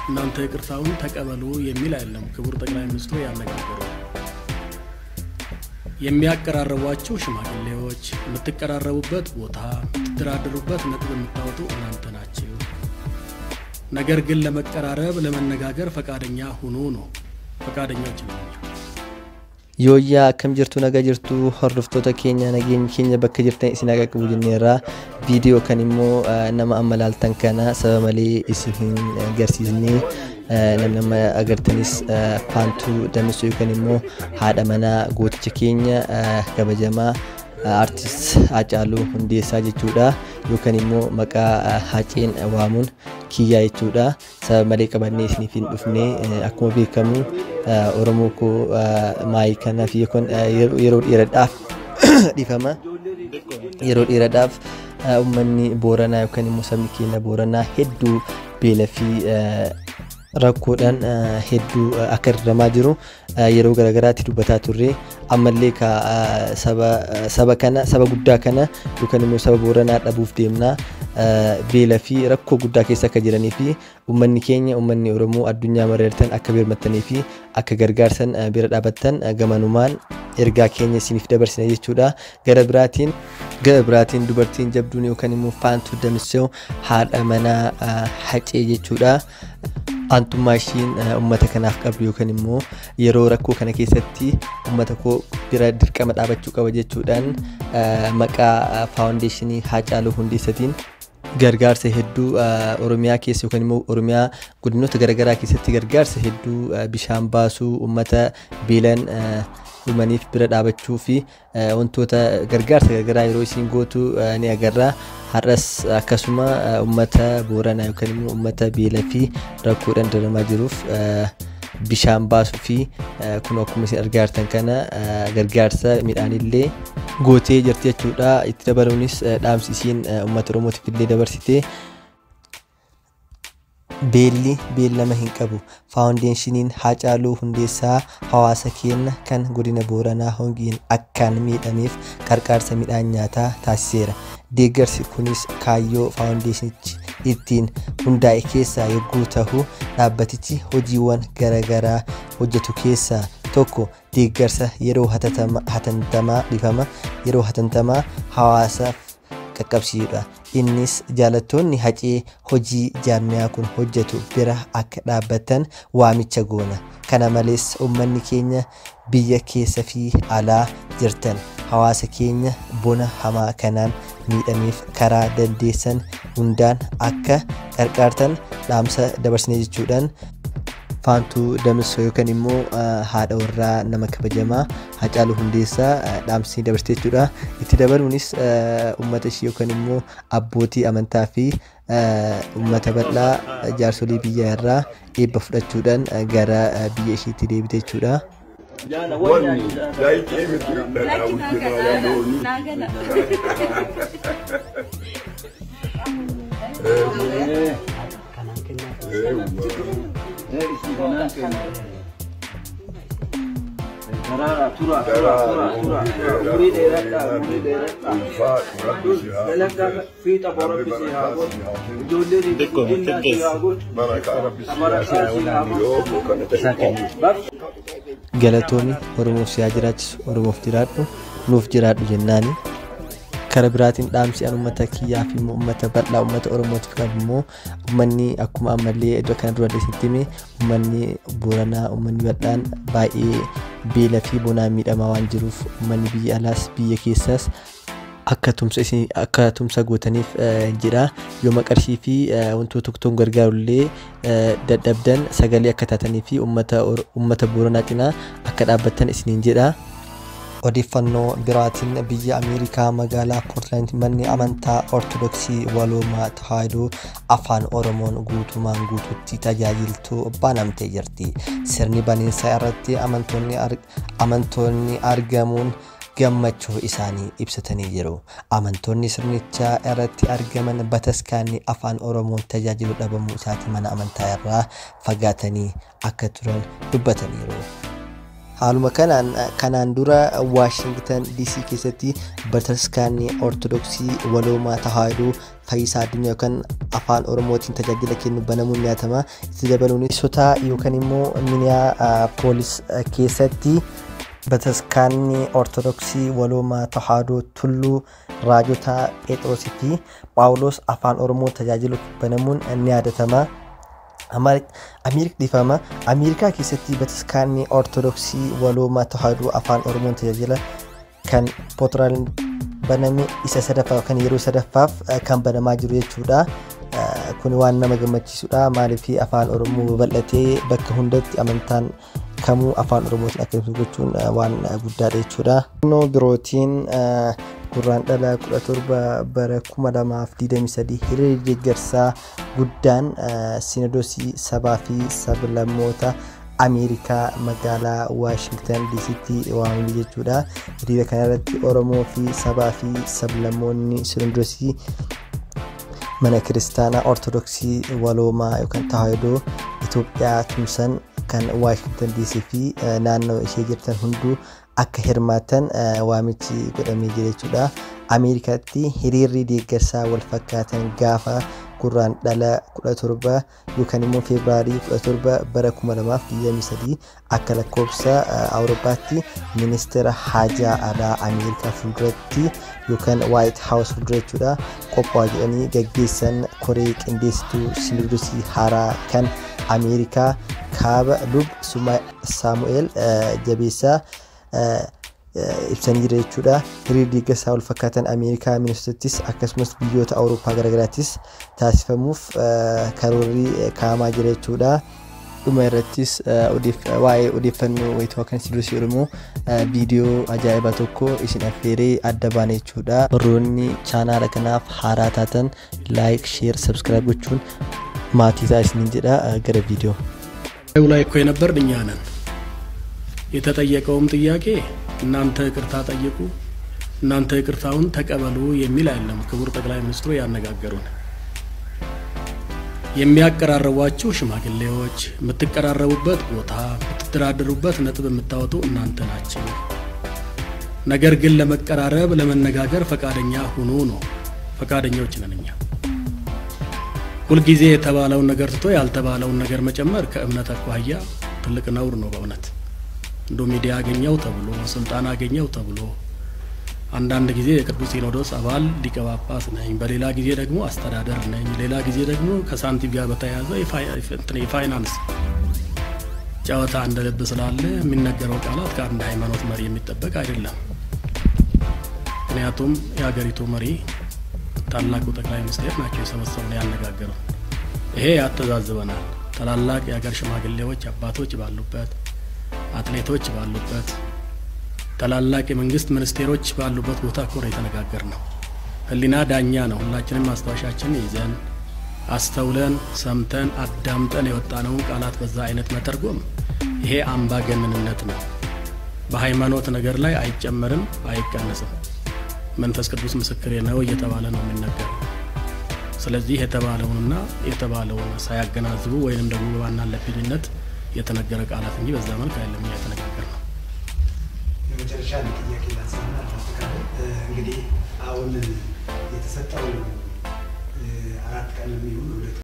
እናንተ ይቅርታውን ተቀበሉ የሚል አይደለም ክቡር ጠቅላይ ሚኒስትሩ ያነጋገሩ የሚያቀራረቧቸው ሽማግሌዎች የምትቀራረቡበት ቦታ ትራደሩበት ነጥብ የምታወጡ እናንተ ናችሁ ነገር ግን ለመቀራረብ ለመነጋገር ፈቃደኛ ሁኑ ነው ፈቃደኞች ነው Yoya kam jirtu naga jirtu hordoftota keenya nageenya keenya bakka jirtan isin aga qabu jenneera video kan immoo nama ammalaaltan kana sababa malee isin garsiisne nama agartanis Faantuu Damisoo kan immoo haadha mana gooticha keenya kabajamaa artist Hacaaluu Hundeessaa jechuudha yookaan immoo maqaa Haceen waamuun kiyyaa jechuudha sababa malee qabannee isiniif hin dhufne akkuma beekamu Oromoo ko maay kana fi kun yeroo dheeraadhaaf dhifama yeroo dheeraadhaaf ummanni Booranaa yookaan immoo sabni keenya Booranaa hedduu beela fi rakkoodhaan hedduu akka irramaa jiru yeroo garagaraatti dubbataa turre ammallee ka saba guddaa kana yookaan immoo saba Booranaa dhabuuf deemna beela fi rakkoo guddaa keessa akka jiranii fi ummanni keenya ummanni Oromoo addunyaa mareertan akka birmattanii fi akka gargaarsan bira dhaabattan gamanumaan ergaa keenya isiniif dabarsina jechuudha gara biraatiin dubartiin jabduun yookaan immoo Faantuu Damisoo haadha mana Hacee jechuudha antummaashiin ummata kanaaf qabdu yookaan immoo yeroo rakkoo kana keessatti ummata koo bira dirqama dhaabachuu qaba jechuudhaan maqaa faawundeeshinii Hacaaluu Hundeessaatiin gargaarsa hedduu Oromiyaa keessa yookaan immoo Oromiyaa godinoota garagaraa keessatti gargaarsa hedduu bishaan baasuu ummata beelan dhumaniif bira dhaabachuu fi wantoota gargaarsa garagaraa yeroo isin gootu ni agarra har'as akkasuma ummata Booranaa yookaan immoo ummata beela fi rakkoodhaan daramaa jiruuf bishaan baasuu fi kun akkuma isin argartan kana gargaarsa midhaanillee gootee jirti jechuudha itti dabaluunis dhaamsi isiin ummata Oromootiif illee dabarsite beellama hin qabu faawundeeshiniin Hacaaluu Hundeessaa hawaasa keenya kan godina Booranaa hongiin akkaan miidhameef gargaarsa midhaan nyaataa taasiseera deeggarsi kunis kaayyoo faawundeeshinichi ittiin hundaa'e keessaa yogguu ta'u dhaabbatichi hojiiwwan garagaraa hojjetu keessaa tokko deeggarsa yeroo hatantamaa hawaasaaf qaqqabsiisuudha innis jaalattoonni Hacee hojii jaarmiyaa kun hojjetu bira akka dhaabbatan waamicha goona kana malees ummanni keenya biyya keessa fi alaa jirtan hawaasa keenya bona hamaa kanaan miidhameef karaa dandeessan hundaan akka gargaartan dhaamsa dabarsine jechuudhaan Faantuu Damisoo yookaan immoo haadha warraa nama kabajamaa Hacaaluu Hundeessaa dhaamsi dabarsite jechuudha itti dabaluunis ummata ishii yookaan immoo abbootii amantaa fi ummata bal'aa jaarsolii biyya irraa eebba fudhachuudhaan gara biyya ishiitti deebite jechuudha galatooni Oromoof siyaa jiraachisu Oromoof jiraadhu nuuf jiraadhu jennaani kara biraatiin dhaamsi an ummata kiyyaa fi ummata bal'aa ummata Oromootiif qabu immoo ummanni akkuma ammallee iddoo kana dura deessitime ummanni Booranaa ummanni bal'aan baay'ee beela fi bonaan miidhamaa waan jiruuf ummanni biyya alaas biyya keessaas akka tumsa gootaniif jedha yoo maqarshii fi wantoota tokkoon gargaarullee dadhabdan sagalee akka taatanii fi ummata Booranaa cinaa akka dhaabbattan isiniin jedha odeeffannoo biraatiin biyya Ameerikaa magaalaa Portland manni amantaa Ortodoksii Waloomaa Tawaahidoo afaan Oromoon guutumaan guutuutti tajaajiltuu banamtee jirti sirni baniinsaa irratti amantoonni argamuun gammachuu isaanii ibsatanii jiru. Amantoonni sirnichaa irratti argaman bataskaanni afaan Oromoon tajaajilu dhabamuu isaatii mana amantaa irraa fagaatanii akka turan dubbataniiru. Haaluma kanaan dura Washington DC keessatti bataskaanni Ortodoksii Waloomaa Tahaayidoo Fayyisaa Addunyaa yookaan afaan Oromootiin tajaajila kennu banamuun yaatama. Itti dabaluun sotaa yookaan immoo Minneapolis keessatti bataskaanni Ortodoksii Waloomaa Tahaayidoo Tulluu Raajota Phexrosii fi Phaawulos afaan Oromoo tajaajilu banamuun ni yaadatama. Ameerikaa keessatti bataskaanni Ortodoksii Waloomaa Tahaayidoo afaan Oromoon tajaajila kan Pootiraal baname isa sadaffaa kan yeroo sadaffaaf kan banamaa jiru jechuudha. Kun waan nama gammachiisudha. Maaliif afaan Oromoo babal'atee bakka hundatti amantaan kamuu afaan Oromootiin akka ibsu gochuun waan guddaadha jechuudha. Naannoo birootiin Guraandhala 17 bara 2023 hiriirri deeggarsaa guddaan Sinodosii sabaa fi sablammoota Ameerikaa magaalaa Washington DC'tti waamame jechuudha. Hiriira kanarratti Oromoo fi sabaa fi sablammoonni Sinodosii mana kiristaanaa Ortodoksii Waloomaa yookaan Tahaayidoo Itoophiyaa tumsan kan Washington DC fi naannoo ishee jirtan hunduu akka hirmaatan waamichi godhamee jira jechuudha. Ameerikaatti hiriirri deeggarsaa wal fakkaatan gaafa Guraandhala 17 yookaan immoo Febraarii 17 bara 2023 akka lakkoofsa Awurooppaatti ministeera haajaa alaa Ameerikaa fuulduratti yookaan White House fuuldura jechuudha qophaa'aa jedhanii gaggeessan koree qindeessituu Sinodosii haaraa kan Ameerikaa kaaba lub Saamu'eel Jabeessaa ibsanii jira jechuudha. Hiriirri deeggarsaa wal fakkaatan Ameerikaa Minnesotaattis akkasumas biyyoota Awurooppaa garaagaraattis taasifamuuf karoorri kaa'amaa jira jechuudha. Dhuma irrattis waa'ee odeeffannoo wayitoo kan Sinodosii Oromoo viidiyoo ajaa'ibaa tokko isin affeeree adda baane jechuudha. Warroonni chaanaala kanaaf haaraa taatan laayik, sheer, ሰብስክራይብ gochuun maatii isaa isiniin jedha. gara ቪዲዮ ላይ እኮ የነበርን እኛ ነን። የተጠየቀውም ጥያቄ እናንተ ይቅርታ ጠይቁ እናንተ ይቅርታውን ተቀበሉ የሚል አይደለም። ክቡር ጠቅላይ ሚኒስትሩ ያነጋገሩን የሚያቀራረቧችሁ ሽማግሌዎች የምትቀራረቡበት ቦታ የምትደራደሩበት ነጥብ የምታወጡ እናንተ ናችሁ። ነገር ግን ለመቀራረብ ለመነጋገር ፈቃደኛ ሁኑ ነው። ፈቃደኞች ነን እኛ። ሁሉ ጊዜ የተባለውን ነገር ትቶ ያልተባለውን ነገር መጨመር ከእምነት አኳያ ትልቅ ነውር ነው በእውነት። እንዶ ሚዲያ አገኘው ተብሎ ስልጣን አገኘው ተብሎ አንዳንድ ጊዜ የቅዱስ ሲኖዶስ አባል ሊቀ ጳጳስ ነኝ፣ በሌላ ጊዜ ደግሞ አስተዳደር ነኝ፣ ሌላ ጊዜ ደግሞ ከሳንቲም ጋር በተያያዘ የፋይናንስ ጨዋታ እንደልብ ስላለ የሚነገረው ቃላት ከአንድ ሃይማኖት መሪ የሚጠበቅ አይደለም። ምክንያቱም የሀገሪቱ መሪ ታላቁ ጠቅላይ ሚኒስትር ናቸው የሰበሰቡን ያነጋገሩ። ይሄ ያተዛዝበናል። ታላላቅ የሀገር ሽማግሌዎች አባቶች ባሉበት፣ አትሌቶች ባሉበት፣ ታላላቅ የመንግስት ሚኒስቴሮች ባሉበት ቦታ ኮር የተነጋገርነው ህሊና ዳኛ ነው። ሁላችንም ማስተዋሻችን ይዘን አስተውለን ሰምተን አዳምጠን የወጣነው ቃላት በዛ አይነት መተርጎም ይሄ አምባገነንነት ነው። በሃይማኖት ነገር ላይ አይጨመርም አይቀነስም። መንፈስ ቅዱስ ምስክሬ ነው እየተባለ ነው የሚነገረው። ስለዚህ የተባለውን ሳያገናዝቡ ወይንም ደግሞ በማናለብኝነት የተነገረ ቃላት እንጂ በዛ መልኩ አይደለም የተነገረው። የመጨረሻ ጥያቄ ላንሳና እንግዲህ አሁን የተሰጠው 4 ቀን የሚሆን